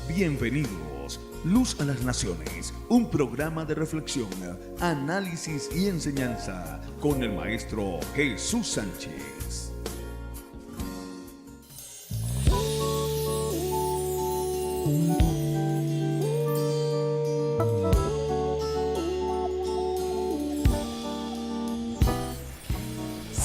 Bienvenidos. Luz a las Naciones, un programa de reflexión, análisis y enseñanza con el maestro Jesús Sánchez.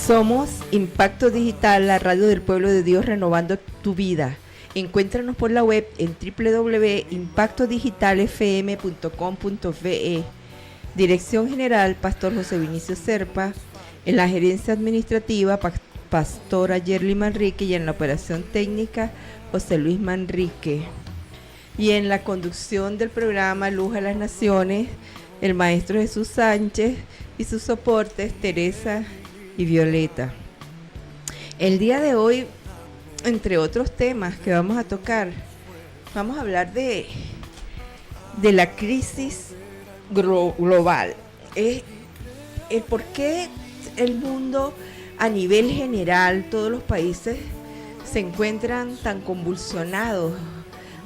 Somos Impacto Digital, la radio del pueblo de Dios, renovando tu vida. Encuéntranos por la web en www.impactodigitalfm.com.ve. Dirección General, Pastor José Vinicio Serpa. En la gerencia administrativa, Pastora Yerly Manrique. Y en la operación técnica, José Luis Manrique. Y en la conducción del programa Luz a las Naciones, el maestro Jesús Sánchez y sus soportes, Teresa y Violeta. El día de hoy, entre otros temas que vamos a tocar, vamos a hablar de la crisis global. El por qué el mundo a nivel general, todos los países se encuentran tan convulsionados.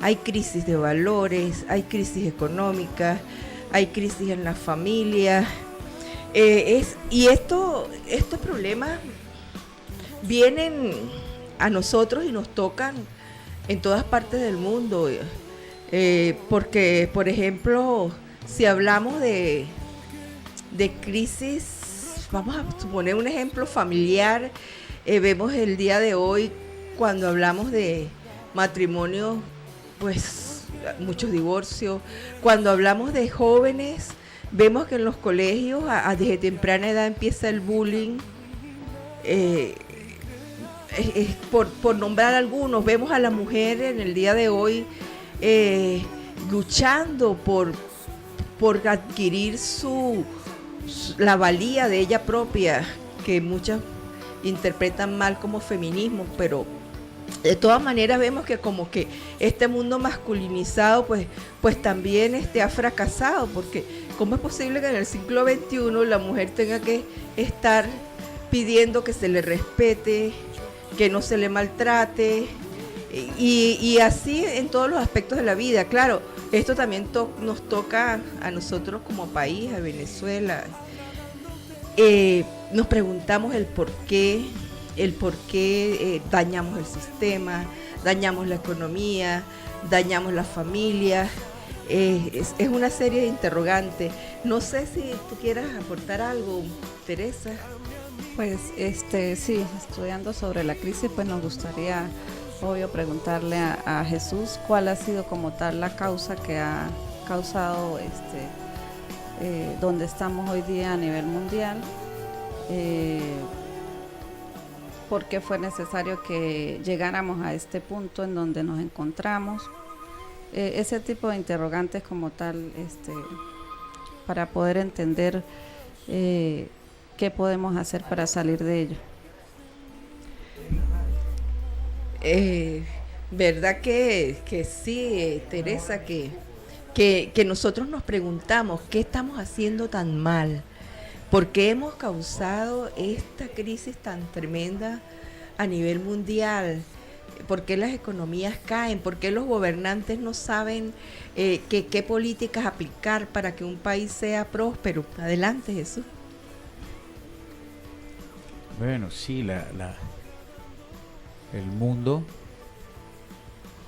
Hay crisis de valores, hay crisis económica, hay crisis en las familias. Y estos problemas vienen a nosotros y nos tocan en todas partes del mundo, porque, por ejemplo, si hablamos de crisis, vamos a suponer un ejemplo familiar, vemos el día de hoy cuando hablamos de matrimonio, pues muchos divorcios. Cuando hablamos de jóvenes, vemos que en los colegios desde temprana edad empieza el bullying. Por nombrar algunos, vemos a la mujer en el día de hoy luchando por adquirir la valía de ella propia, que muchas interpretan mal como feminismo, pero de todas maneras vemos que como que este mundo masculinizado pues también ha fracasado, porque ¿cómo es posible que en el siglo XXI la mujer tenga que estar pidiendo que se le respete, que no se le maltrate, y así en todos los aspectos de la vida? Claro, esto también nos toca a nosotros como país, a Venezuela. Nos preguntamos el por qué dañamos el sistema, dañamos la economía, dañamos la familia. Es una serie de interrogantes. No sé si tú quieras aportar algo, Teresa. Pues sí, estudiando sobre la crisis, pues nos gustaría, obvio, preguntarle a Jesús cuál ha sido como tal la causa que ha causado donde estamos hoy día a nivel mundial. ¿Por qué fue necesario que llegáramos a este punto en donde nos encontramos? Ese tipo de interrogantes como tal, para poder entender qué podemos hacer para salir de ello. ¿Verdad que sí, Teresa? Que nosotros nos preguntamos qué estamos haciendo tan mal, por qué hemos causado esta crisis tan tremenda a nivel mundial, por qué las economías caen, por qué los gobernantes no saben qué políticas aplicar para que un país sea próspero. Adelante, Jesús. Bueno, sí, el mundo,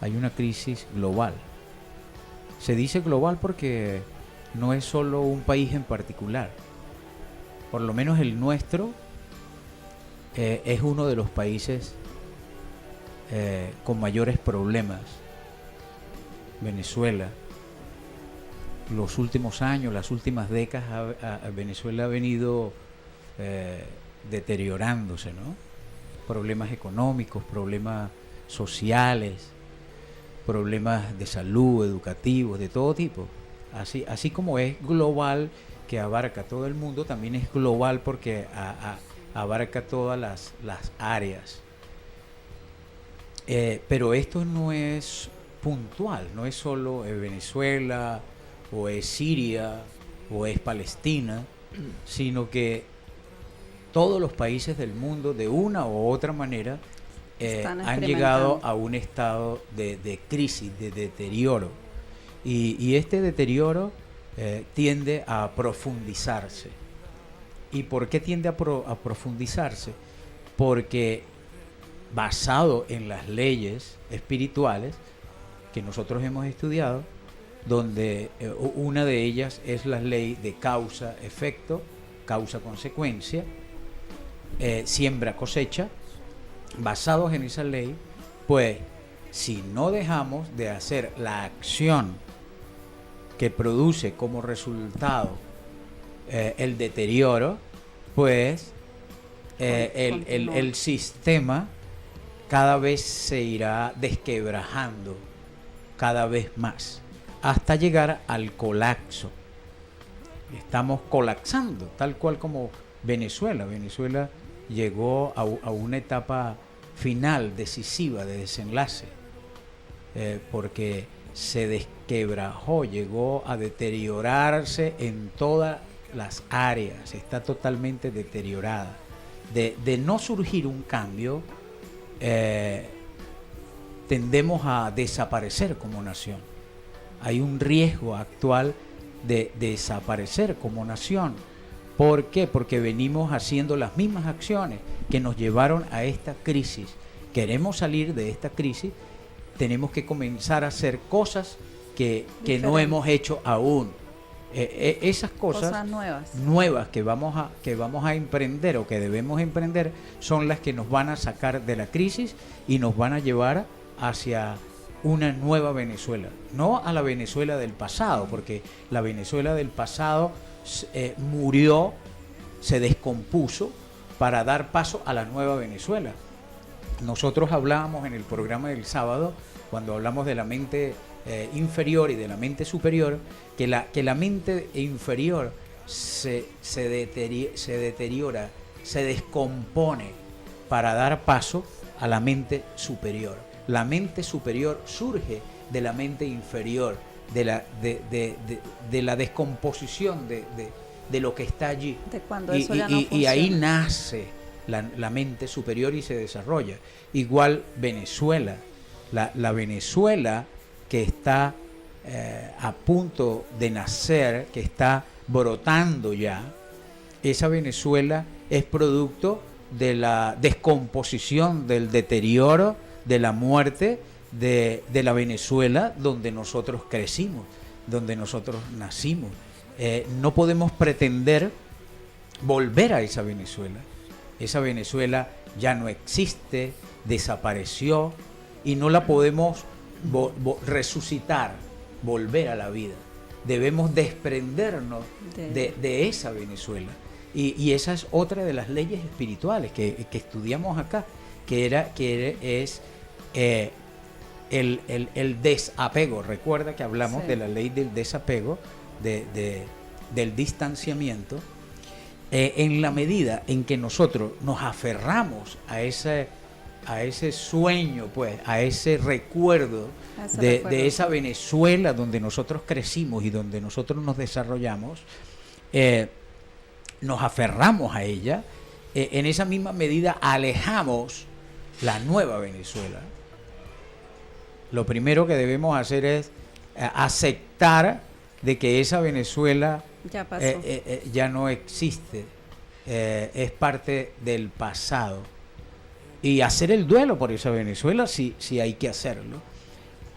hay una crisis global. Se dice global porque no es solo un país en particular. Por lo menos el nuestro es uno de los países con mayores problemas. Venezuela, los últimos años, las últimas décadas, Venezuela ha venido deteriorándose, ¿no? Problemas económicos, problemas sociales, problemas de salud, educativos, de todo tipo. Así como es global, que abarca todo el mundo, también es global porque abarca todas las áreas. Pero esto no es puntual, no es solo Venezuela, o es Siria, o es Palestina, sino que todos los países del mundo, de una u otra manera, están han llegado experimentando. a un estado de crisis, de deterioro. Y este deterioro tiende a profundizarse. ¿Y por qué tiende a profundizarse? Porque basado en las leyes espirituales que nosotros hemos estudiado, donde una de ellas es la ley de causa-efecto, causa-consecuencia, siembra-cosecha. Basados en esa ley, pues si no dejamos de hacer la acción que produce como resultado el deterioro, pues el sistema cada vez se irá desquebrajando cada vez más hasta llegar al colapso. Estamos colapsando, tal cual como Venezuela. Venezuela llegó a una etapa final, decisiva, de desenlace, porque se desquebrajó, llegó a deteriorarse en todas las áreas, está totalmente deteriorada. De no surgir un cambio, tendemos a desaparecer como nación. Hay un riesgo actual de desaparecer como nación. ¿Por qué? Porque venimos haciendo las mismas acciones que nos llevaron a esta crisis. Queremos salir de esta crisis, tenemos que comenzar a hacer cosas que no hemos hecho aún. Esas cosas nuevas que vamos a emprender o que debemos emprender son las que nos van a sacar de la crisis y nos van a llevar hacia una nueva Venezuela, no a la Venezuela del pasado, porque la Venezuela del pasado murió, se descompuso para dar paso a la nueva Venezuela. Nosotros hablábamos en el programa del sábado, cuando hablamos de la mente inferior y de la mente superior, que la mente inferior se deteriora, se descompone para dar paso a la mente superior. La mente superior surge de la mente inferior, de la descomposición de lo que está allí. De cuando eso ya no y funciona. ahí nace la mente superior y se desarrolla. Igual Venezuela, la Venezuela que está a punto de nacer, que está brotando ya, esa Venezuela es producto de la descomposición, del deterioro, de la muerte de la Venezuela donde nosotros crecimos, donde nosotros nacimos. No podemos pretender volver a esa Venezuela. Esa Venezuela ya no existe, desapareció y no la podemos resucitar, volver a la vida. Debemos desprendernos de esa Venezuela. Y esa es otra de las leyes espirituales que estudiamos acá, que es el desapego. Recuerda que hablamos de la ley del desapego, del distanciamiento. En la medida en que nosotros nos aferramos a ese sueño, pues, a ese recuerdo de esa Venezuela donde nosotros crecimos y donde nosotros nos desarrollamos, nos aferramos a ella, en esa misma medida alejamos la nueva Venezuela. Lo primero que debemos hacer es aceptar de que esa Venezuela ya pasó, ya no existe, es parte del pasado, y hacer el duelo por esa Venezuela si hay que hacerlo,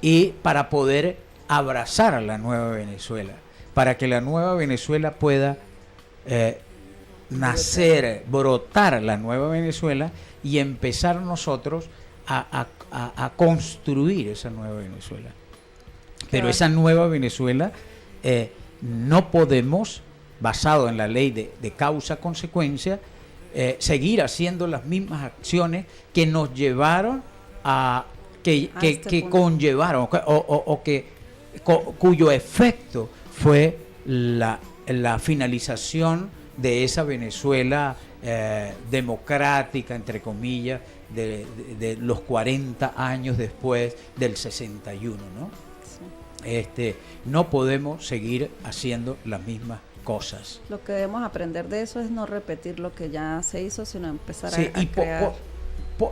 y para poder abrazar a la nueva Venezuela, para que la nueva Venezuela pueda nacer, brotar la nueva Venezuela y empezar nosotros a construir esa nueva Venezuela. Pero esa nueva Venezuela no podemos, basado en la ley de causa-consecuencia, seguir haciendo las mismas acciones que nos llevaron que conllevaron cuyo efecto fue la finalización de esa Venezuela democrática, entre comillas, de los 40 años después del 61, ¿no? No podemos seguir haciendo las mismas cosas. Lo que debemos aprender de eso es no repetir lo que ya se hizo, sino empezar a crear.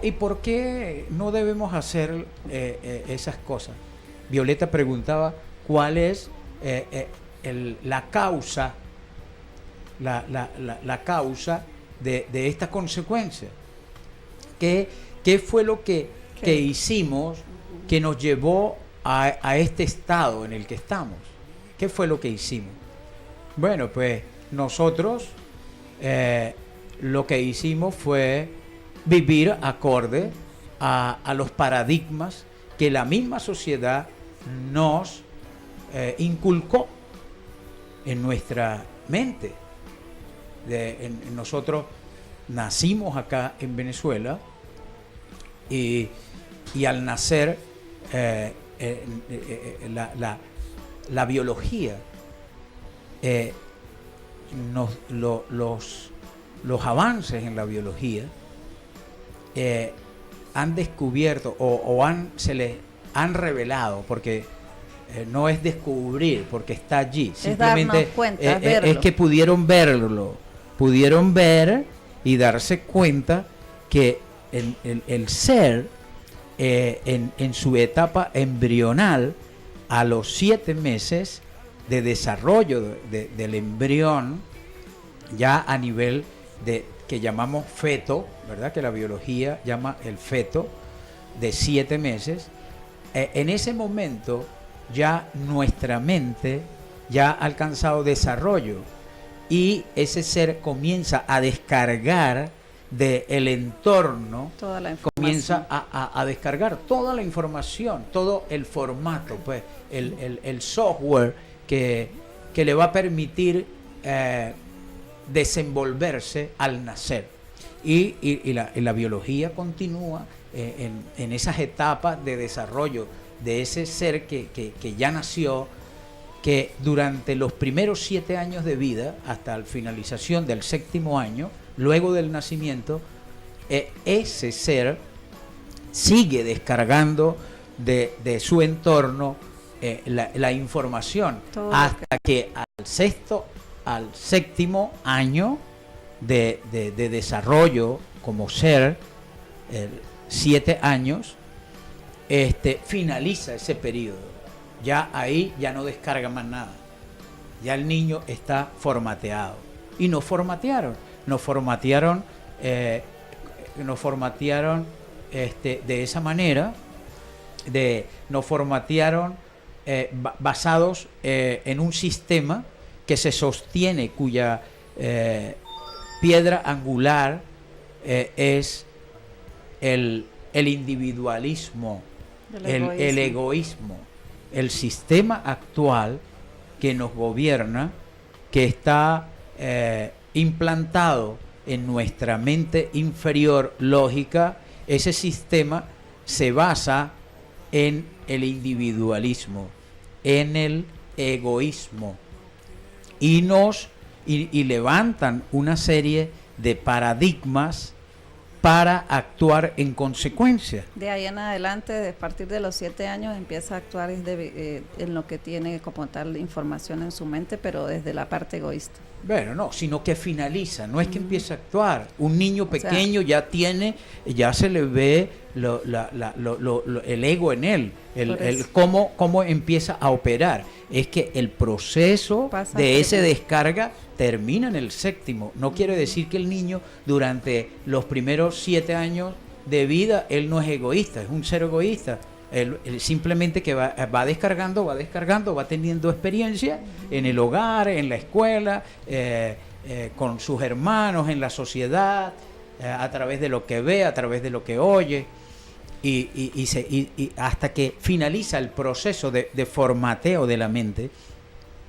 ¿Y por qué no debemos hacer esas cosas? Violeta preguntaba cuál es la causa, la causa de esta consecuencia. ¿Qué fue lo que hicimos que nos llevó a este estado en el que estamos? ¿Qué fue lo que hicimos? Bueno, pues nosotros lo que hicimos fue vivir acorde a los paradigmas que la misma sociedad nos inculcó en nuestra mente. Nosotros nacimos acá en Venezuela y al nacer la biología, los avances en la biología han descubierto se les han revelado, porque no es descubrir, porque está allí, simplemente darnos cuenta, verlo. Es que pudieron ver y darse cuenta que el ser en su etapa embrional, a los 7 meses de desarrollo del embrión, ya a nivel que llamamos feto, ¿verdad? Que la biología llama el feto, de 7 meses, en ese momento ya nuestra mente ya ha alcanzado desarrollo y ese ser comienza a descargar del entorno, comienza a descargar toda la información, todo el formato, pues el software que le va a permitir desenvolverse al nacer. Y la biología continúa en esas etapas de desarrollo de ese ser que ya nació, que durante los primeros 7 años de vida, hasta la finalización del 7º año, luego del nacimiento, ese ser sigue descargando de su entorno la información hasta que al 7º año de desarrollo como ser, 7 años, finaliza ese periodo. Ya ahí ya no descarga más nada. Ya el niño está formateado. Y nos formatearon de esa manera, nos formatearon basados en un sistema que se sostiene, cuya piedra angular es el individualismo, el egoísmo, el sistema actual que nos gobierna, que está implantado en nuestra mente inferior lógica. Ese sistema se basa en el individualismo, en el egoísmo, y levantan una serie de paradigmas para actuar en consecuencia. De ahí en adelante, a partir de los 7 años, empieza a actuar en lo que tiene como tal información en su mente, pero desde la parte egoísta. Bueno, no, sino que finaliza, no es que empiece a actuar. Un niño pequeño ya se le ve el ego en él, cómo empieza a operar. Es que el proceso de ese descarga termina en el 7º. No quiere decir que el niño durante los primeros 7 años de vida, él no es egoísta, es un ser egoísta. Él simplemente que va descargando, va teniendo experiencia en el hogar, en la escuela, con sus hermanos, en la sociedad, a través de lo que ve, a través de lo que oye, y hasta que finaliza el proceso de formateo de la mente.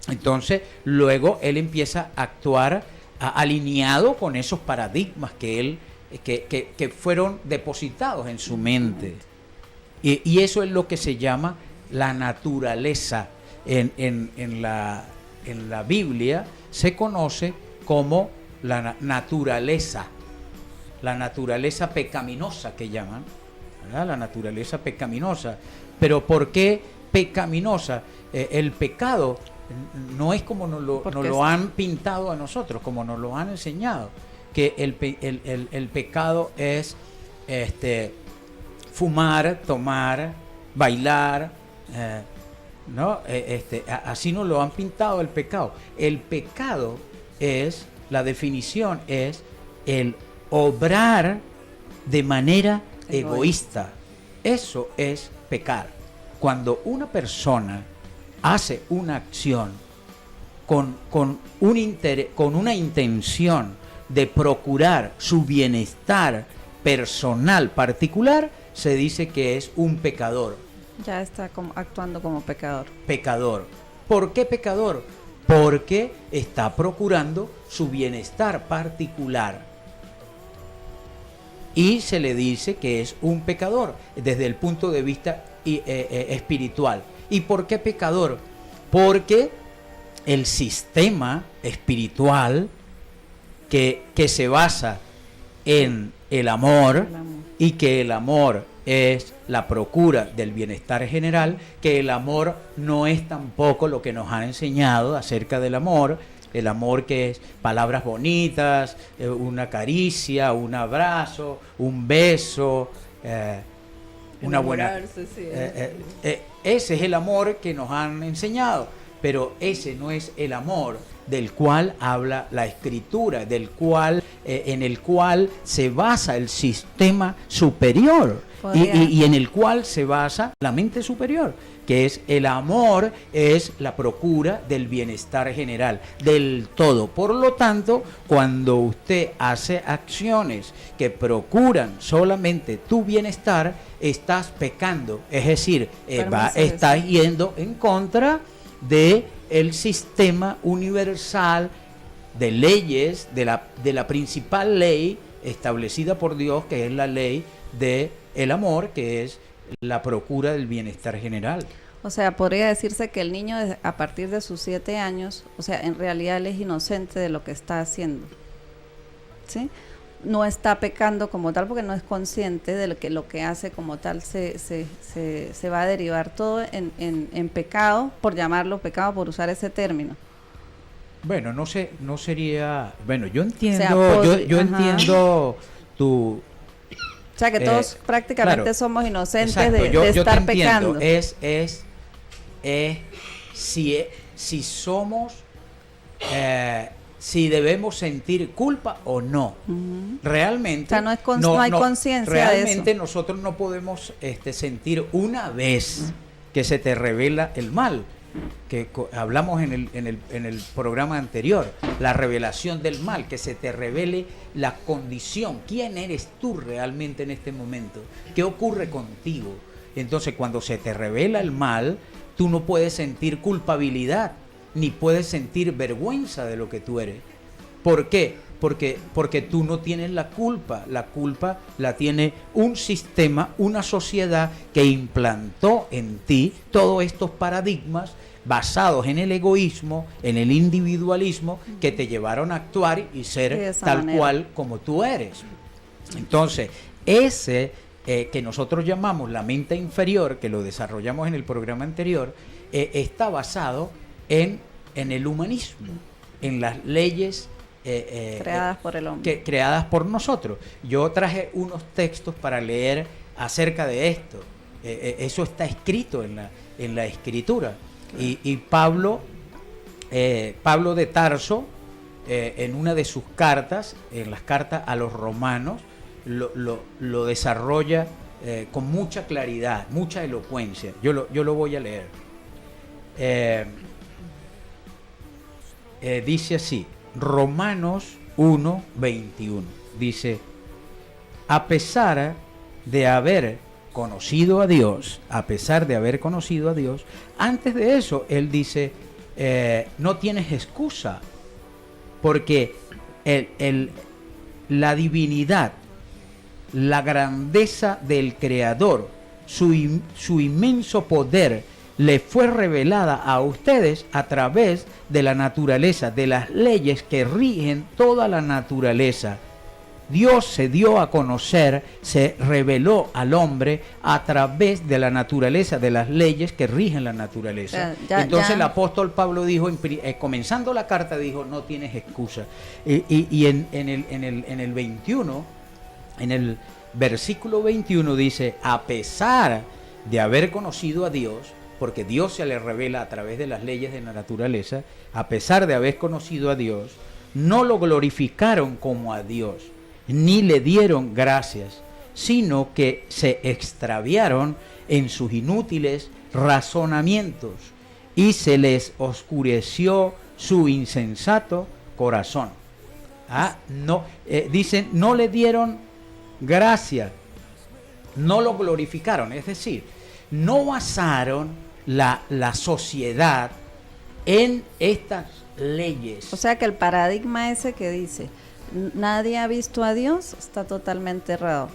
Entonces luego él empieza a actuar alineado con esos paradigmas que fueron depositados en su mente. Y eso es lo que se llama la naturaleza. En la Biblia se conoce como la naturaleza pecaminosa, que llaman, ¿verdad? La naturaleza pecaminosa. Pero ¿por qué pecaminosa? El pecado no es como nos lo han pintado a nosotros, como nos lo han enseñado, que el pecado es fumar, tomar, bailar, ¿no? Así nos lo han pintado el pecado. El pecado es, la definición es el obrar de manera egoísta. Eso es pecar. Cuando una persona hace una acción con una intención de procurar su bienestar personal particular, se dice que es un pecador. Ya está actuando como pecador. Pecador. ¿Por qué pecador? Porque está procurando su bienestar particular. Y se le dice que es un pecador desde el punto de vista espiritual. ¿Y por qué pecador? Porque el sistema espiritual que se basa en el amor, y que el amor es la procura del bienestar general, que el amor no es tampoco lo que nos han enseñado acerca del amor, el amor que es palabras bonitas, una caricia, un abrazo, un beso, una buena... ese es el amor que nos han enseñado, pero ese no es el amor del cual habla la Escritura, en el cual se basa el sistema superior y en el cual se basa la mente superior, que es el amor, es la procura del bienestar general, del todo. Por lo tanto, cuando usted hace acciones que procuran solamente tu bienestar, estás pecando, es decir, estás yendo en contra de el sistema universal de leyes, de la principal ley establecida por Dios, que es la ley de el amor, que es la procura del bienestar general. O sea, podría decirse que el niño a partir de sus 7 años, o sea, en realidad él es inocente de lo que está haciendo, ¿sí? No está pecando como tal porque no es consciente de lo que hace como tal. Se va a derivar todo en pecado, por llamarlo pecado, por usar ese término. Bueno, no sería... Bueno, yo entiendo, yo entiendo tu... O sea, que todos prácticamente claro, somos inocentes. Exacto, de estar pecando. Si somos... si debemos sentir culpa o no. Realmente, o sea, no hay conciencia de eso. Realmente nosotros no podemos sentir una vez que se te revela el mal, que hablamos en el programa anterior, la revelación del mal, que se te revele la condición, quién eres tú realmente en este momento, qué ocurre contigo. Entonces, cuando se te revela el mal, tú no puedes sentir culpabilidad, ni puedes sentir vergüenza de lo que tú eres. ¿Por qué? Porque tú no tienes la culpa la tiene un sistema, una sociedad que implantó en ti todos estos paradigmas basados en el egoísmo, en el individualismo, que te llevaron a actuar y ser tal cual como tú eres. Entonces, ese que nosotros llamamos la mente inferior, que lo desarrollamos en el programa anterior, está basado en el humanismo, en las leyes creadas por el hombre, creadas por nosotros. Yo traje unos textos para leer acerca de esto. Eso está escrito en la Escritura. Y Pablo de Tarso, en una de sus cartas, en las cartas a los romanos, lo desarrolla con mucha claridad, mucha elocuencia. Yo lo voy a leer. Dice así, Romanos 1:21, dice: a pesar de haber conocido a Dios, antes de eso, él dice, no tienes excusa, porque la divinidad, la grandeza del Creador, su inmenso poder, le fue revelada a ustedes a través de la naturaleza, de las leyes que rigen toda la naturaleza. Dios se dio a conocer, se reveló al hombre a través de la naturaleza, de las leyes que rigen la naturaleza. Entonces el apóstol Pablo dijo, comenzando la carta, dijo, no tienes excusa. Y en el 21, versículo 21 dice, a pesar de haber conocido a Dios, porque Dios se le revela a través de las leyes de la naturaleza, a pesar de haber conocido a Dios, no lo glorificaron como a Dios, ni le dieron gracias, sino que se extraviaron en sus inútiles razonamientos y se les oscureció su insensato corazón. Dicen, no le dieron gracia, no lo glorificaron, es decir, no basaron la sociedad en estas leyes. O sea que el paradigma ese que dice, nadie ha visto a Dios, está totalmente errado.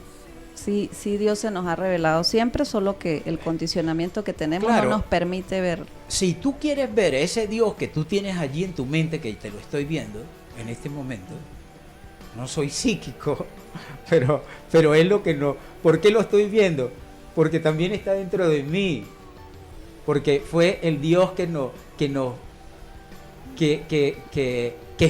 Sí, Dios se nos ha revelado siempre, solo que el condicionamiento que tenemos Claro. no nos permite ver. Si tú quieres ver ese Dios que tú tienes allí en tu mente, que te lo estoy viendo en este momento, no soy psíquico, pero es lo que no. ¿Por qué lo estoy viendo? Porque también está dentro de mí. Porque fue el Dios que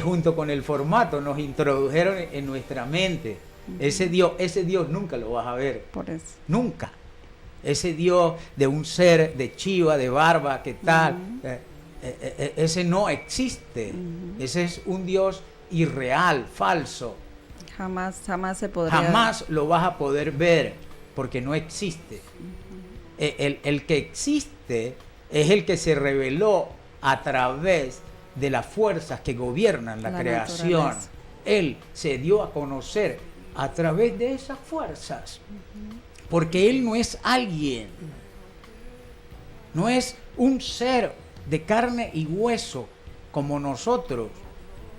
junto con el formato nos introdujeron en nuestra mente. Ese Dios nunca lo vas a ver. Por eso. Nunca. Ese Dios de un ser de chiva, de barba, ¿qué tal? Ese no existe. Ese es un Dios irreal, falso. Jamás se podría. Jamás lo vas a poder ver porque no existe. El que existe es el que se reveló a través de las fuerzas que gobiernan la creación. naturaleza. Él se dio a conocer a través de esas fuerzas. Porque Él no es alguien. No es un ser de carne y hueso como nosotros,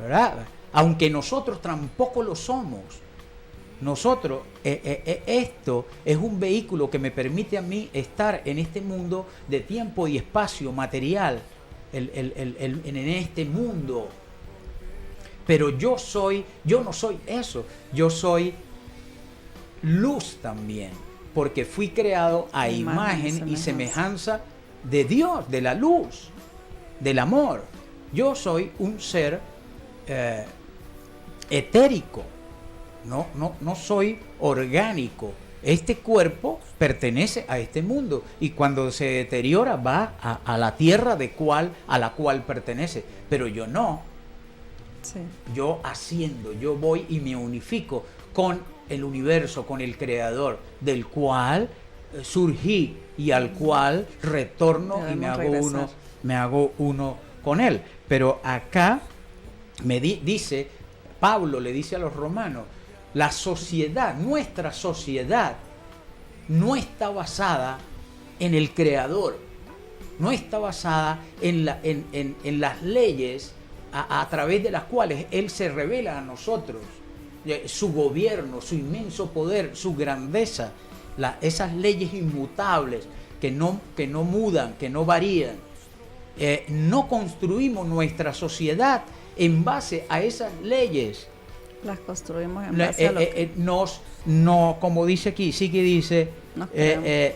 ¿verdad? Aunque nosotros tampoco lo somos. Nosotros, esto es un vehículo que me permite a mí estar en este mundo de tiempo y espacio material, en este mundo. Pero yo no soy eso, yo soy luz también, porque fui creado a imagen y semejanza de Dios, de la luz, del amor. Yo soy un ser etérico. No soy orgánico. Este cuerpo pertenece a este mundo y cuando se deteriora va a la tierra a la cual pertenece. Pero yo no. Sí. Yo asciendo, yo voy y me unifico con el universo, con el creador, del cual surgí y al cual retorno y me hago uno con él. Pero acá dice, Pablo le dice a los romanos, la sociedad, nuestra sociedad, no está basada en el Creador, no está basada en las leyes a través de las cuales Él se revela a nosotros, su gobierno, su inmenso poder, su grandeza, esas leyes inmutables que no mudan, que no varían. No construimos nuestra sociedad en base a esas leyes. Las construimos en base a lo que como dice aquí, sí que dice, nos creemos.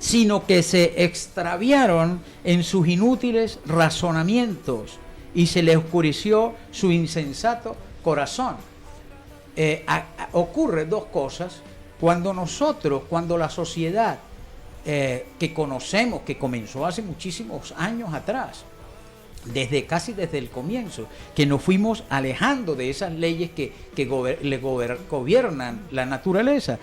sino que se extraviaron en sus inútiles razonamientos y se les oscureció su insensato corazón. Ocurre dos cosas cuando la sociedad que conocemos, que comenzó hace muchísimos años atrás, casi desde el comienzo, que nos fuimos alejando de esas leyes que gobiernan la naturaleza.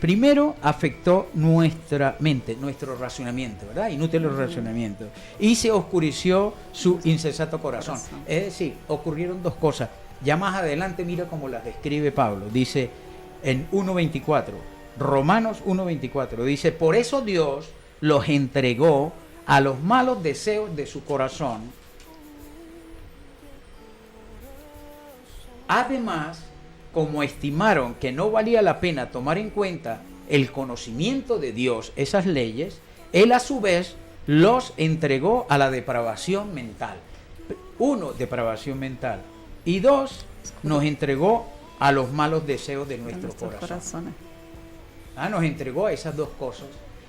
Primero afectó nuestra mente, nuestro racionamiento, ¿verdad? Inútil el racionamiento. Y se oscureció su insensato corazón. Es decir, ocurrieron dos cosas. Ya más adelante mira cómo las describe Pablo. Dice en 1.24, Romanos 1.24, dice, por eso Dios los entregó a los malos deseos de su corazón. Además, como estimaron que no valía la pena tomar en cuenta el conocimiento de Dios, esas leyes, Él a su vez los entregó a la depravación mental. Uno, depravación mental. Y dos, nos entregó a los malos deseos de nuestro corazón. Nos entregó a esas dos cosas.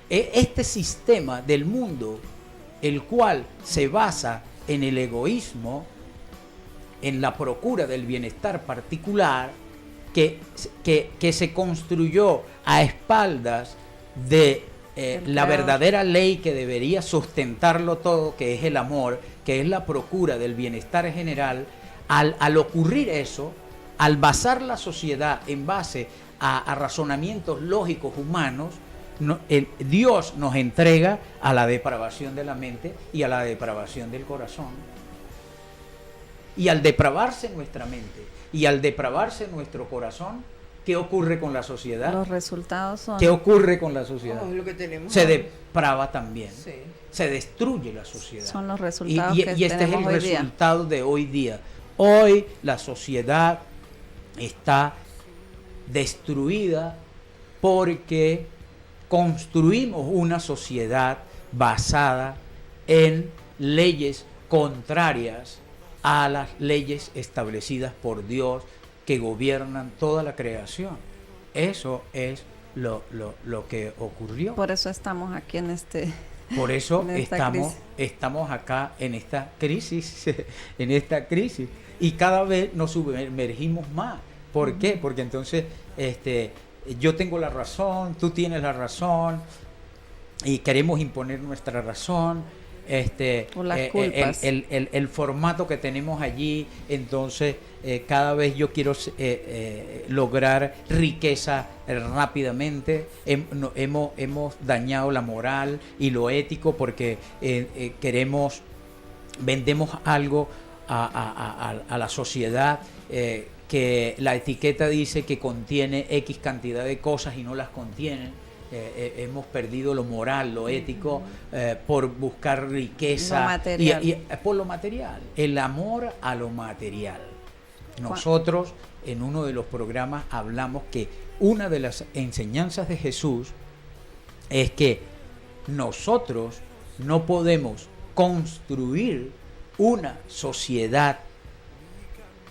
Este sistema del mundo, el cual se basa en el egoísmo, en la procura del bienestar particular, que se construyó a espaldas de la verdadera ley que debería sustentarlo todo, que es el amor, que es la procura del bienestar general. Al ocurrir eso, al basar la sociedad en base a razonamientos lógicos humanos, Dios nos entrega a la depravación de la mente y a la depravación del corazón. Y al depravarse nuestra mente y al depravarse nuestro corazón, ¿qué ocurre con la sociedad? Los resultados son... ¿Qué ocurre con la sociedad? Oh, lo que tenemos Se ahora. deprava también. Sí. Se destruye la sociedad. Son los resultados y que este es el tenemos hoy día. resultado de hoy día. Hoy la sociedad está destruida porque construimos una sociedad basada en leyes contrarias a las leyes establecidas por Dios que gobiernan toda la creación. Eso es lo que ocurrió. Por eso estamos aquí en este... Por eso en esta estamos acá en esta crisis, en esta crisis. Y cada vez nos sumergimos más. ¿Por qué? Porque entonces yo tengo la razón, tú tienes la razón, y queremos imponer nuestra razón. O las culpas. El formato que tenemos allí, entonces cada vez yo quiero lograr riqueza rápidamente. Hemos dañado la moral y lo ético porque vendemos algo a la sociedad que la etiqueta dice que contiene X cantidad de cosas y no las contiene. Hemos perdido lo moral, lo ético, por buscar riqueza. Lo material. Y por lo material, el amor a lo material. Nosotros en uno de los programas hablamos que una de las enseñanzas de Jesús es que nosotros no podemos construir una sociedad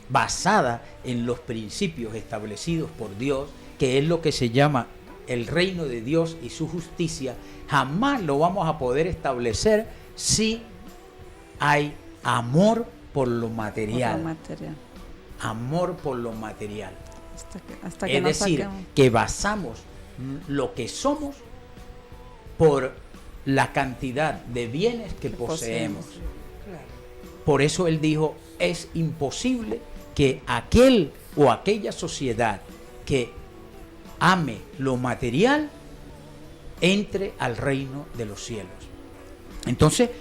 basada en los principios establecidos por Dios, que es lo que se llama el reino de Dios y su justicia. Jamás lo vamos a poder establecer si hay amor por lo material. Por lo material. Amor por lo material. Hasta que Es nos decir, saquemos. que basamos lo que somos por la cantidad de bienes que poseemos. Claro. Por eso él dijo, es imposible que aquel o aquella sociedad que ame lo material entre al reino de los cielos. Entonces,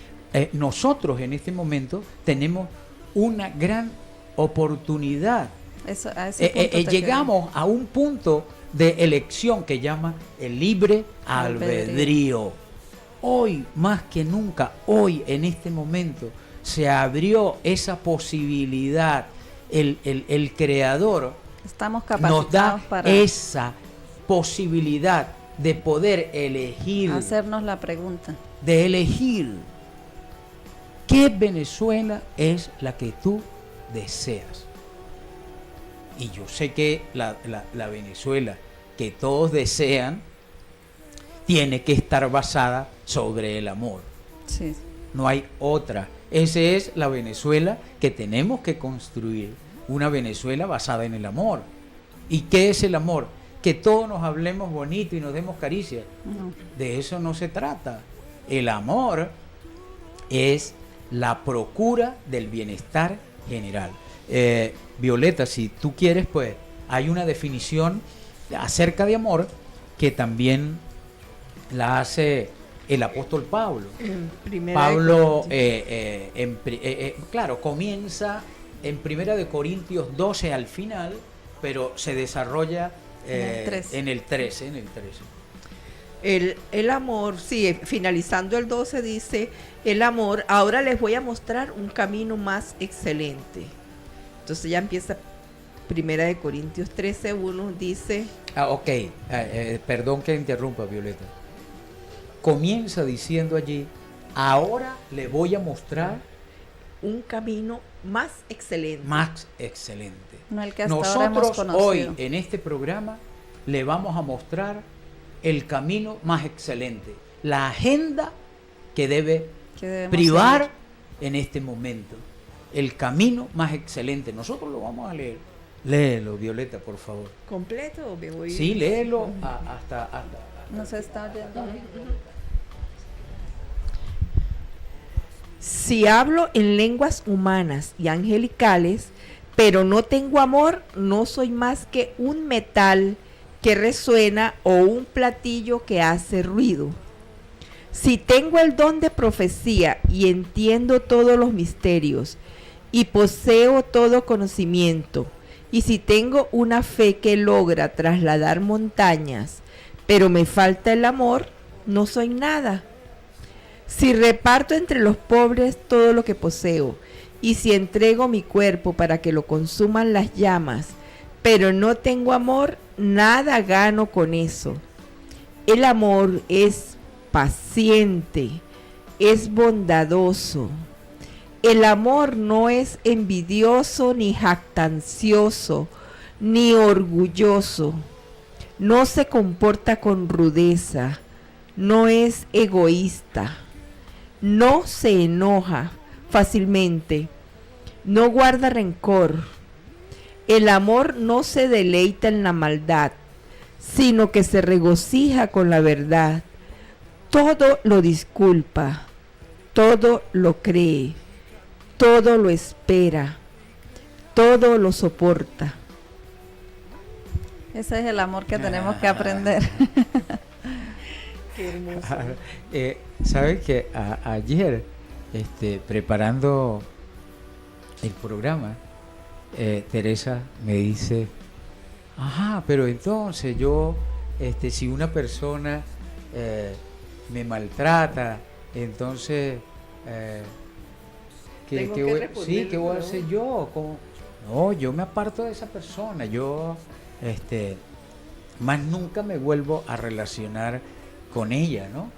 nosotros en este momento tenemos una gran oportunidad. A ese punto Llegamos a un punto de elección que llama el libre albedrío. Hoy, más que nunca, hoy en este momento, se abrió esa posibilidad. El Creador estamos nos capacitados da para esa posibilidad de poder elegir, hacernos la pregunta. de elegir qué Venezuela es la que tú deseas. Y yo sé que la Venezuela que todos desean tiene que estar basada sobre el amor. Sí. No hay otra. Esa es la Venezuela que tenemos que construir, una Venezuela basada en el amor. ¿Y qué es el amor? Que todos nos hablemos bonito y nos demos caricias. No. De eso no se trata. El amor es la procura del bienestar general. Violeta, si tú quieres, pues hay una definición acerca de amor que también la hace el apóstol Pablo. Pablo, claro, comienza en 1 Corintios 12 al final, pero se desarrolla en el 13. El amor, sí, finalizando el 12 dice, el amor, ahora les voy a mostrar un camino más excelente. Entonces ya empieza 1 Corintios 13:1, dice... Perdón que interrumpa, Violeta. Comienza diciendo allí, ahora le voy a mostrar un camino más excelente. Más excelente. No el que hasta ahora hemos Nosotros conocido. hoy en este programa le vamos a mostrar el camino más excelente, la agenda que debe Que debemos privar seguir. en este momento, el camino más excelente. Nosotros lo vamos a leer. Léelo, Violeta, por favor. ¿Completo o me voy? Sí, léelo hasta. Nos está oyendo. Si hablo en lenguas humanas y angelicales, pero no tengo amor, no soy más que un metal que resuena o un platillo que hace ruido. Si tengo el don de profecía y entiendo todos los misterios y poseo todo conocimiento, y si tengo una fe que logra trasladar montañas, pero me falta el amor, no soy nada. Si reparto entre los pobres todo lo que poseo, y si entrego mi cuerpo para que lo consuman las llamas, pero no tengo amor, nada gano con eso. El amor es paciente, es bondadoso. El amor no es envidioso, ni jactancioso, ni orgulloso. No se comporta con rudeza, no es egoísta. No se enoja fácilmente, no guarda rencor. El amor no se deleita en la maldad, sino que se regocija con la verdad. Todo lo disculpa, todo lo cree, todo lo espera, todo lo soporta. Ese es el amor que tenemos que aprender. Qué hermoso. ¿Sabes que ayer, preparando el programa, Teresa me dice, ajá, pero entonces yo, si una persona me maltrata, entonces, Tengo que responderle, ¿qué voy a ¿no? hacer yo? No, yo me aparto de esa persona, yo, más nunca me vuelvo a relacionar con ella, ¿no?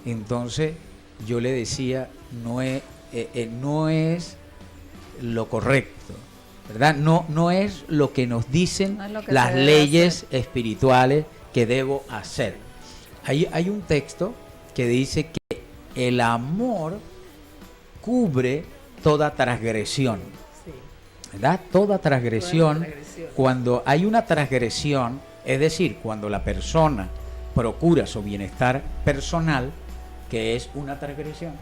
Entonces yo le decía, no es lo correcto, ¿verdad? No es lo que nos dicen No es lo que las se debe leyes espirituales que debo hacer. Hay un texto que dice que el amor cubre toda transgresión, Sí. ¿verdad? Toda transgresión, Toda transgresión. cuando hay una transgresión, es decir, cuando la persona procura su bienestar personal, que es una transgresión.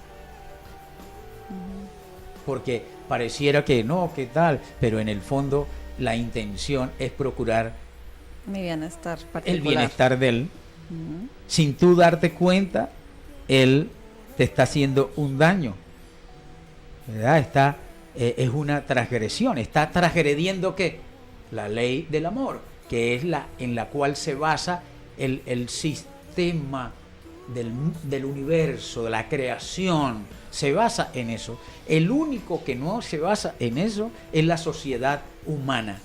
Porque pareciera que no, ¿qué tal? Pero en el fondo la intención es procurar Mi bienestar particular. el bienestar de él. Ujú. Sin tú darte cuenta, él te está haciendo un daño, ¿verdad? Es una transgresión, está transgrediendo ¿qué? La ley del amor, que es la en la cual se basa el sistema del universo, de la creación, se basa en eso. El único que no se basa en eso es la sociedad humana,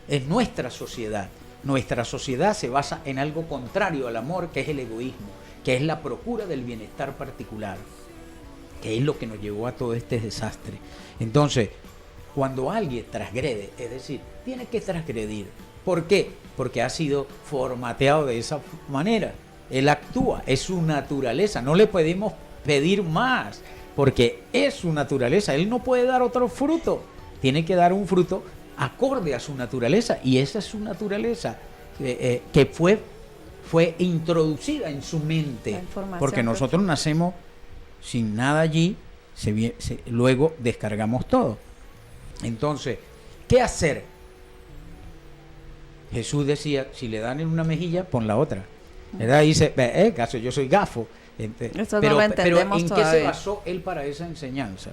es nuestra sociedad. Nuestra sociedad se basa en algo contrario al amor, que es el egoísmo, que es la procura del bienestar particular, que es lo que nos llevó a todo este desastre. Entonces, cuando alguien transgrede, es decir, tiene que transgredir. ¿Por qué? Porque ha sido formateado de esa manera. Él actúa, es su naturaleza, no le podemos pedir más, porque es su naturaleza. Él no puede dar otro fruto, tiene que dar un fruto acorde a su naturaleza, y esa es su naturaleza que fue introducida en su mente, La información porque nosotros nacemos sin nada allí, luego descargamos todo. Entonces, ¿qué hacer? Jesús decía, si le dan en una mejilla, pon la otra, ¿verdad? Y dice, caso yo soy gafo. Eso Pero no lo ¿en entendemos qué se todavía. basó él para esa enseñanza?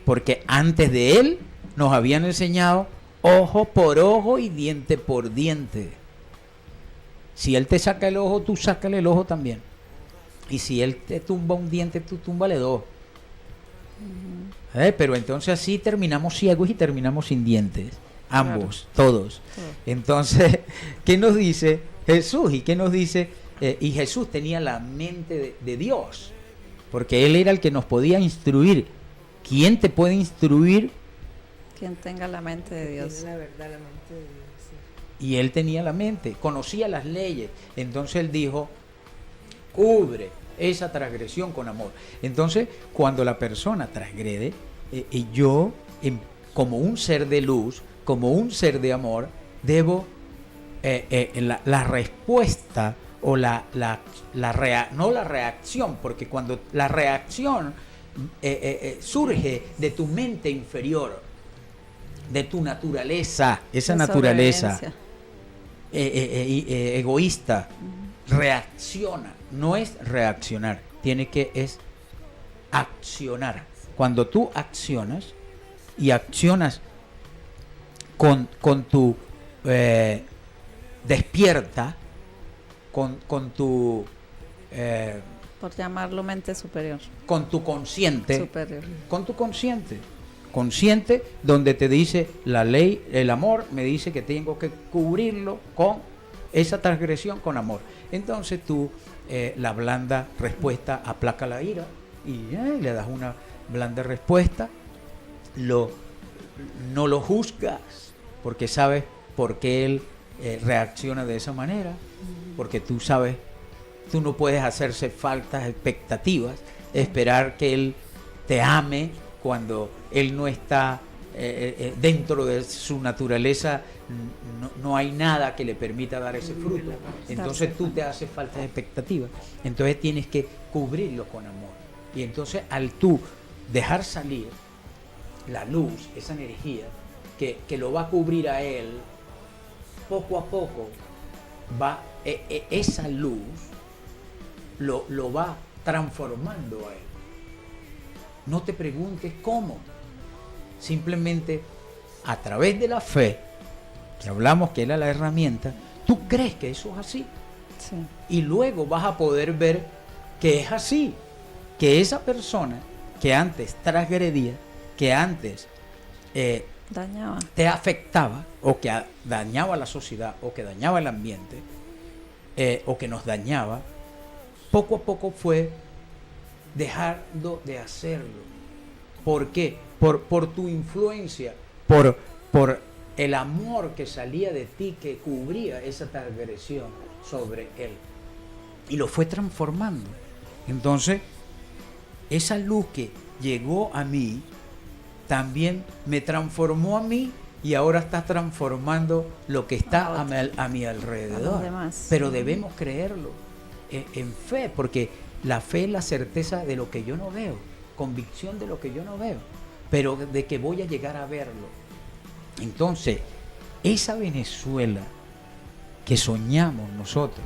Porque antes de él nos habían enseñado ojo por ojo y diente por diente. Si él te saca el ojo, tú sácale el ojo también. Y si él te tumba un diente, tú túmbale dos. Pero entonces así terminamos ciegos y terminamos sin dientes. Ambos, todos. Entonces, ¿qué nos dice Jesús? ¿Y qué nos dice? Y Jesús tenía la mente de Dios, porque Él era el que nos podía instruir. ¿Quién te puede instruir? Quien tenga la mente de Dios. Tiene la verdad, la mente de Dios, sí. Y Él tenía la mente, conocía las leyes. Entonces Él dijo, cubre esa transgresión con amor. Entonces, cuando la persona transgrede, yo, como un ser de luz, como un ser de amor, debo la respuesta o no la reacción, porque cuando la reacción surge de tu mente inferior, de tu naturaleza, esa De naturaleza sobrevivencia. egoísta, reacciona, no es reaccionar, es accionar. Cuando tú accionas y accionas con tu despierta, con tu Por llamarlo mente superior. con tu consciente, Superior. con tu consciente, donde te dice la ley, el amor me dice que tengo que cubrirlo con esa transgresión con amor. Entonces tú, la blanda respuesta aplaca la ira y le das una blanda respuesta, no lo juzgas porque sabes por qué él reacciona de esa manera, porque tú sabes, tú no puedes hacerse faltas expectativas, esperar que él te ame cuando él no está dentro de su naturaleza, no hay nada que le permita dar ese fruto. Entonces tú te haces faltas expectativas, entonces tienes que cubrirlo con amor. Y entonces al tú dejar salir la luz, esa energía que lo va a cubrir a él, poco a poco va esa luz lo va transformando a él. No te preguntes cómo, simplemente a través de la fe, que hablamos que era la herramienta, tú crees que eso es así. Sí. Y luego vas a poder ver que es así, que esa persona que antes transgredía, que antes Dañaba. te afectaba, o que dañaba a la sociedad, o que dañaba el ambiente, o que nos dañaba, poco a poco fue dejando de hacerlo. ¿Por qué? Por tu influencia, por el amor que salía de ti, que cubría esa transgresión sobre él. Y lo fue transformando. Entonces, esa luz que llegó a mí, también me transformó a mí, y ahora está transformando lo que está a mi alrededor. A los demás. Pero debemos creerlo en fe, porque la fe es la certeza de lo que yo no veo, convicción de lo que yo no veo, pero de que voy a llegar a verlo. Entonces, esa Venezuela que soñamos nosotros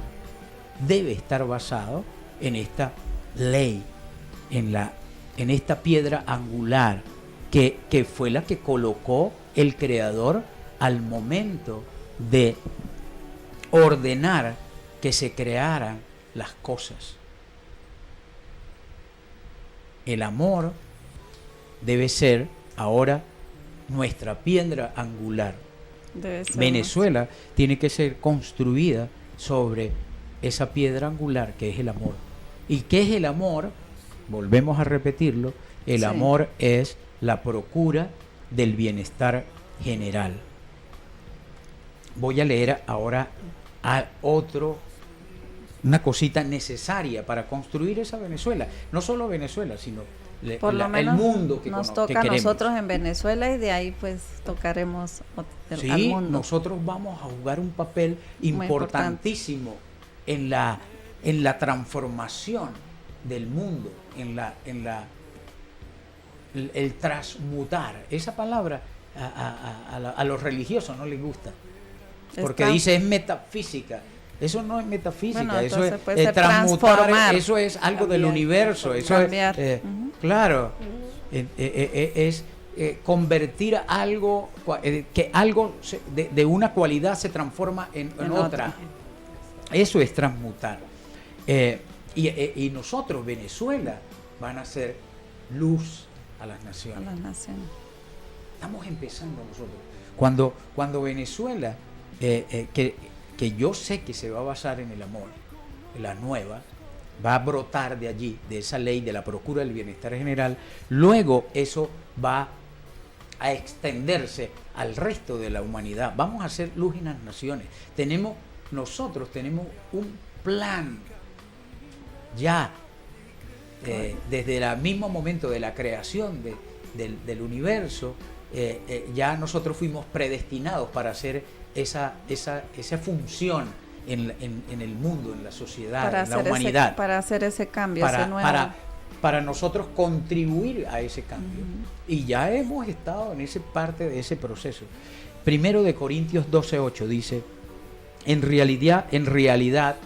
debe estar basado en esta ley, en esta piedra angular que fue la que colocó el Creador al momento de ordenar que se crearan las cosas. El amor debe ser ahora nuestra piedra angular. Debe ser Venezuela tiene que ser construida sobre esa piedra angular que es el amor. ¿Y qué es el amor? Volvemos a repetirlo. El Sí. amor es la procura del bienestar general. Voy a leer ahora una cosita necesaria para construir esa Venezuela. No solo Venezuela, sino Por lo el menos mundo que nos que toca a queremos. nosotros en Venezuela, y de ahí pues tocaremos al Sí, mundo. nosotros vamos a jugar un papel importantísimo en la transformación del mundo, el transmutar. Esa palabra a los religiosos no les gusta, porque dice es metafísica. Eso no es metafísica, Bueno, eso es entonces puede ser transmutar, transformar. eso es algo Cambiar, del universo, eso cambiar. claro, es convertir algo, que algo de una cualidad se transforma en otra. Eso es transmutar. Y nosotros, Venezuela, van a ser luz a las A naciones. las naciones. Estamos empezando nosotros. Cuando Venezuela, que yo sé que se va a basar en el amor, la nueva, va a brotar de allí, de esa ley de la procura del bienestar general, luego eso va a extenderse al resto de la humanidad. Vamos a hacer luz en las naciones. Nosotros tenemos un plan ya desde el mismo momento de la creación del universo, ya nosotros fuimos predestinados para hacer esa función en el mundo, en la sociedad, en la humanidad. Para hacer ese cambio, ese nuevo. Para nosotros contribuir a ese cambio. Y ya hemos estado en esa parte de ese proceso. Primero de Corintios 12:8 dice, en realidad,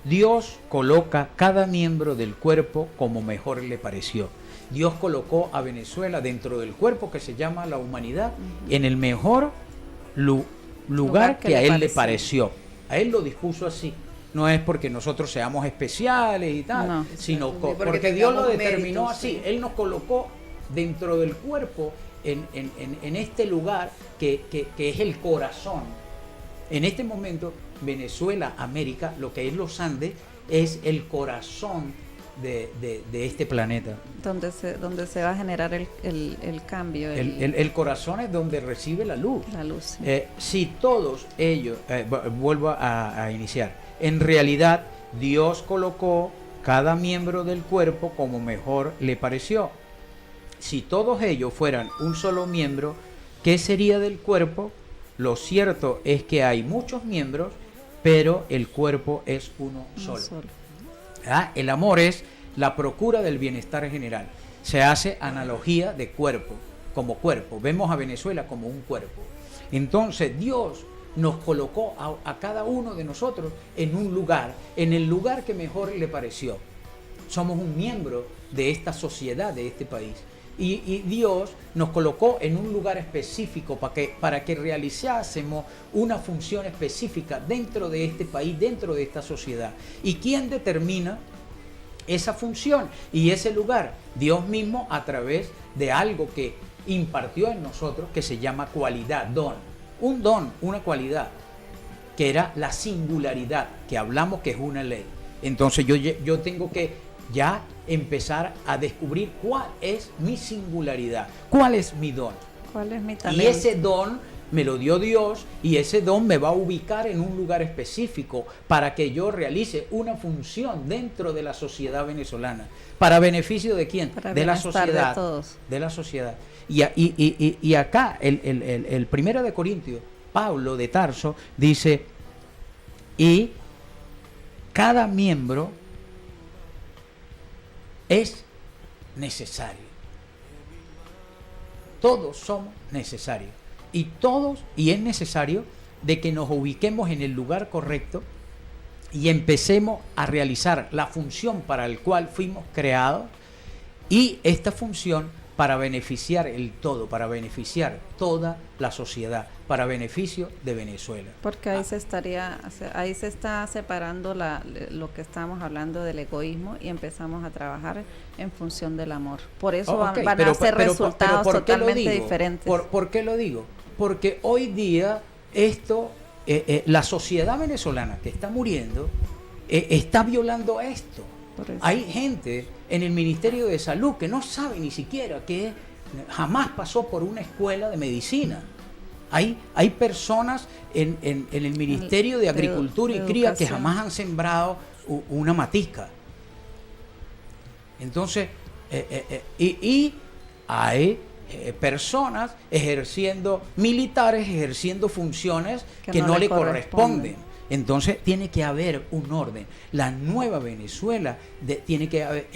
Dios coloca cada miembro del cuerpo como mejor le pareció. Dios colocó a Venezuela dentro del cuerpo que se llama la humanidad, en el mejor lugar que a Él le pareció. A Él lo dispuso así. No es porque nosotros seamos especiales y tal, sino porque Dios lo determinó así. Él nos colocó dentro del cuerpo en este lugar que es el corazón. En este momento, Venezuela, América, lo que es los Andes, es el corazón de este planeta. Donde se va a generar el cambio. El corazón es donde recibe la luz. La luz. Sí. Si todos ellos, vuelvo a iniciar, en realidad Dios colocó cada miembro del cuerpo como mejor le pareció. Si todos ellos fueran un solo miembro, ¿qué sería del cuerpo? Lo cierto es que hay muchos miembros, pero el cuerpo es uno solo. El amor es la procura del bienestar general. Se hace analogía de cuerpo, como cuerpo. Vemos a Venezuela como un cuerpo. Entonces Dios nos colocó a cada uno de nosotros en un lugar, en el lugar que mejor le pareció. Somos un miembro de esta sociedad, de este país. Y Dios nos colocó en un lugar específico para que realizásemos una función específica dentro de este país, dentro de esta sociedad. ¿Y quién determina esa función y ese lugar? Dios mismo, a través de algo que impartió en nosotros, que se llama cualidad, don. Un don, una cualidad, que era la singularidad, que hablamos que es una ley. Entonces yo tengo que ya empezar a descubrir cuál es mi singularidad, cuál es mi don. ¿Cuál es mi talento? Y ese don me lo dio Dios, y ese don me va a ubicar en un lugar específico para que yo realice una función dentro de la sociedad venezolana. ¿Para beneficio de quién? De la sociedad. De todos. De la sociedad. Y acá, el 1 de Corintios, Pablo de Tarso dice, y cada miembro es necesario. Todos somos necesarios. Y es necesario de que nos ubiquemos en el lugar correcto y empecemos a realizar la función para la cual fuimos creados, y esta función para beneficiar el todo, para beneficiar toda la sociedad, para beneficio de Venezuela. Porque ahí se está separando lo que estamos hablando del egoísmo, y empezamos a trabajar en función del amor. Por eso van a ser resultados totalmente diferentes. ¿Por qué lo digo? Porque hoy día la sociedad venezolana que está muriendo está violando esto. Hay gente en el Ministerio de Salud que no sabe ni siquiera que jamás pasó por una escuela de medicina. Hay personas en el Ministerio de Agricultura y Cría que jamás han sembrado una matica. Entonces, y hay personas militares ejerciendo funciones que no le corresponden. Entonces tiene que haber un orden. La nueva Venezuela tiene que haber,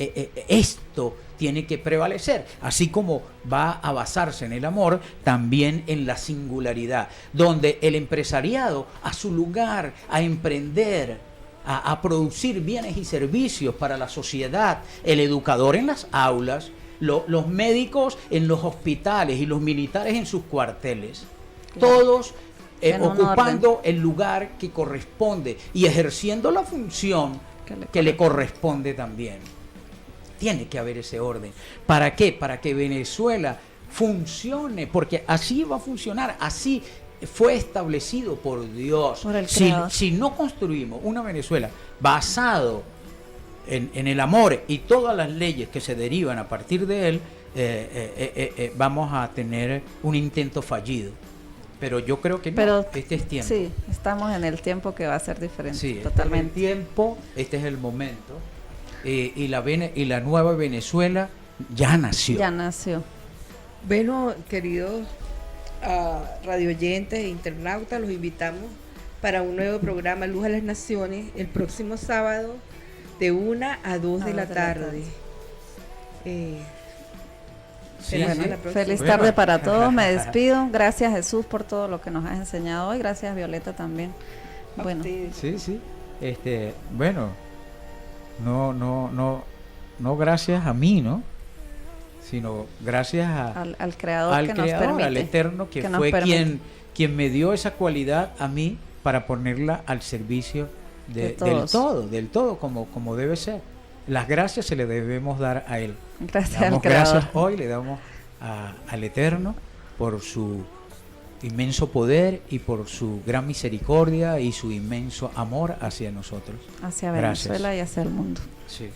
esto tiene que prevalecer, así como va a basarse en el amor, también en la singularidad, donde el empresariado a su lugar, a emprender, a producir bienes y servicios para la sociedad, el educador en las aulas, los médicos en los hospitales y los militares en sus cuarteles, todos ocupando el lugar que corresponde y ejerciendo la función que le corresponde también. Tiene que haber ese orden. ¿Para qué? Para que Venezuela funcione, porque así va a funcionar, así fue establecido por Dios. Por el si no construimos una Venezuela basado en el amor y todas las leyes que se derivan a partir de él, vamos a tener un intento fallido. Pero yo creo que no, este es tiempo. Sí, estamos en el tiempo que va a ser diferente. Sí, totalmente. Este es el tiempo, este es el momento. Y la nueva Venezuela ya nació. Ya nació. Bueno, queridos radioyentes e internautas, los invitamos para un nuevo programa Luz a las Naciones el próximo sábado de 1 a 2 de la tarde. Sí, Bueno, sí. feliz Bueno. tarde para todos, me despido. Gracias Jesús por todo lo que nos has enseñado hoy, gracias Violeta también. A Bueno, ustedes. Sí, sí. Bueno, no gracias a mí, ¿no? Sino gracias al creador al que nos Creador, permite. al Eterno, que que nos fue permite. quien me dio esa cualidad a mí para ponerla al servicio De todos. del todo, como debe ser. Las gracias se le debemos dar a Él. Gracias Le al damos creador. gracias hoy, le damos al Eterno por su inmenso poder y por su gran misericordia y su inmenso amor hacia nosotros. Hacia Gracias. Venezuela y hacia el mundo. Sí.